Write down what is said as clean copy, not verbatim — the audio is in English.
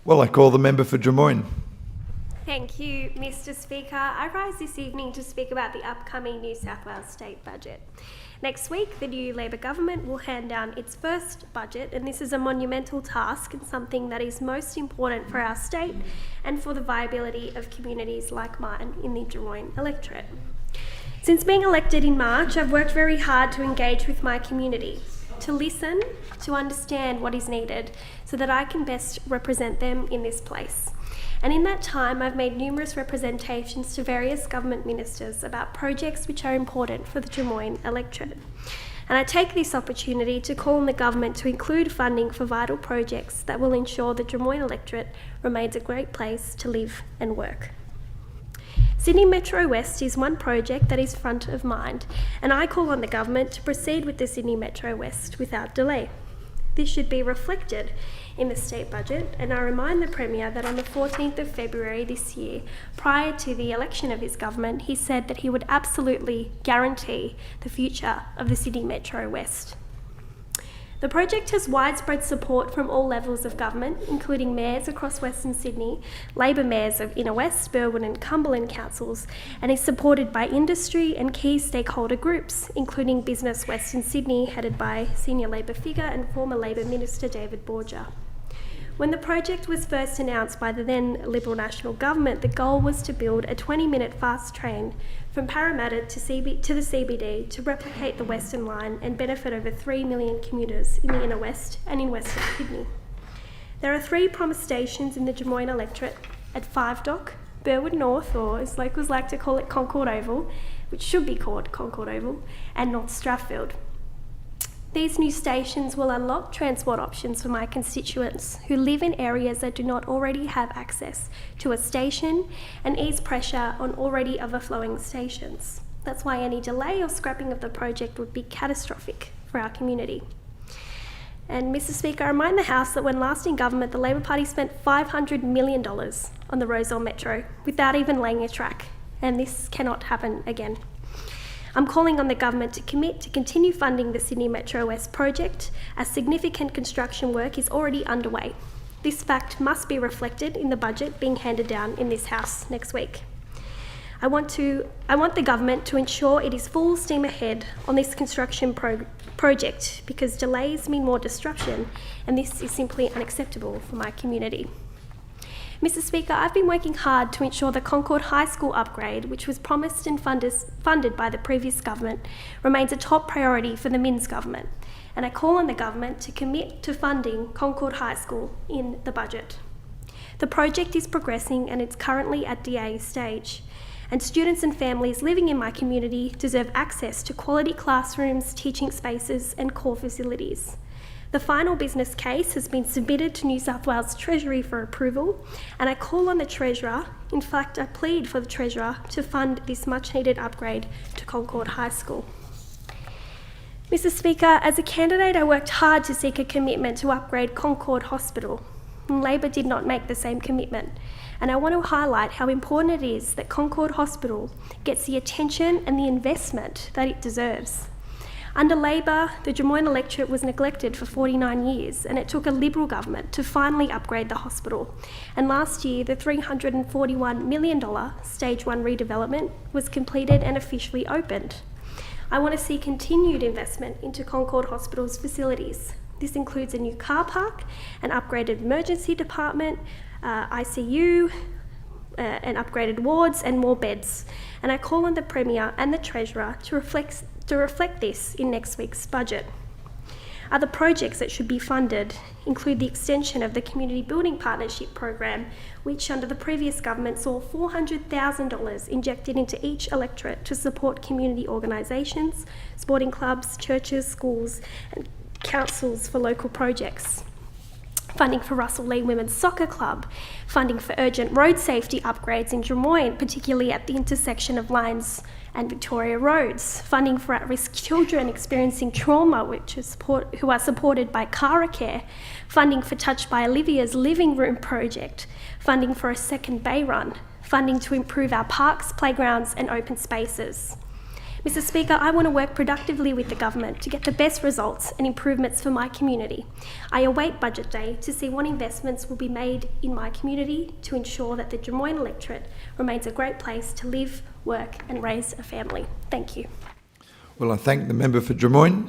Well, I call the member for Drummoyne. Thank you, Mr. Speaker. I rise this evening to speak about the upcoming New South Wales state budget. Next week, the new Labor government will hand down its first budget, and this is a monumental task and something that is most important for our state and for the viability of communities like mine in the Drummoyne Electorate. Since being elected in March, I've worked very hard to engage with my community, to listen, to understand what is needed so that I can best represent them in this place. And in that time, I've made numerous representations to various government ministers about projects which are important for the Drummoyne Electorate. And I take this opportunity to call on the government to include funding for vital projects that will ensure the Drummoyne Electorate remains a great place to live and work. Sydney Metro West is one project that is front of mind, and I call on the government to proceed with the Sydney Metro West without delay. This should be reflected in the state budget, and I remind the Premier that on the 14th of February this year, prior to the election of his government, he said that he would absolutely guarantee the future of the Sydney Metro West. The project has widespread support from all levels of government, including mayors across Western Sydney, Labor mayors of Inner West, Burwood and Cumberland councils, and is supported by industry and key stakeholder groups, including Business Western Sydney, headed by senior Labor figure and former Labor Minister David Borger. When the project was first announced by the then Liberal National Government, the goal was to build a 20-minute fast train from Parramatta to the CBD to replicate the Western Line and benefit over 3 million commuters in the Inner West and in Western Sydney. There are 3 promised stations in the Drummoyne Electorate at 5 Dock, Burwood North, or as locals like to call it Concord Oval, which should be called Concord Oval, and North Strathfield. These new stations will unlock transport options for my constituents who live in areas that do not already have access to a station and ease pressure on already overflowing stations. That's why any delay or scrapping of the project would be catastrophic for our community. And Mr. Speaker, I remind the House that when last in government, the Labor Party spent $500 million on the Rozelle Metro without even laying a track, and this cannot happen again. I'm calling on the government to commit to continue funding the Sydney Metro West project as significant construction work is already underway. This fact must be reflected in the budget being handed down in this House next week. I want the government to ensure it is full steam ahead on this construction project because delays mean more disruption, and this is simply unacceptable for my community. Mr. Speaker, I've been working hard to ensure the Concord High School upgrade, which was promised and funded by the previous government, remains a top priority for the Minns government, and I call on the government to commit to funding Concord High School in the budget. The project is progressing and it's currently at DA stage, and students and families living in my community deserve access to quality classrooms, teaching spaces and core facilities. The final business case has been submitted to New South Wales Treasury for approval, and I call on the Treasurer, in fact I plead for the Treasurer, to fund this much needed upgrade to Concord High School. Mr. Speaker, as a candidate I worked hard to seek a commitment to upgrade Concord Hospital, and Labor did not make the same commitment, and I want to highlight how important it is that Concord Hospital gets the attention and the investment that it deserves. Under Labor, the Drummoyne Electorate was neglected for 49 years, and it took a Liberal government to finally upgrade the hospital. And last year, the $341 million Stage 1 redevelopment was completed and officially opened. I want to see continued investment into Concord Hospital's facilities. This includes a new car park, an upgraded emergency department, ICU, and upgraded wards and more beds. And I call on the Premier and the Treasurer to reflect this in next week's budget. Other projects that should be funded include the extension of the Community Building Partnership Program, which under the previous government saw $400,000 injected into each electorate to support community organisations, sporting clubs, churches, schools and councils for local projects. Funding for Russell Lee Women's Soccer Club, funding for urgent road safety upgrades in Drummoyne, particularly at the intersection of Lyons and Victoria Roads, funding for at-risk children experiencing trauma, who are supported by Cara Care, funding for Touched by Olivia's Living Room project, funding for a second bay run, funding to improve our parks, playgrounds and open spaces. Mr. Speaker, I want to work productively with the government to get the best results and improvements for my community. I await Budget Day to see what investments will be made in my community to ensure that the Drummoyne Electorate remains a great place to live, work and raise a family. Thank you. Well, I thank the member for Drummoyne.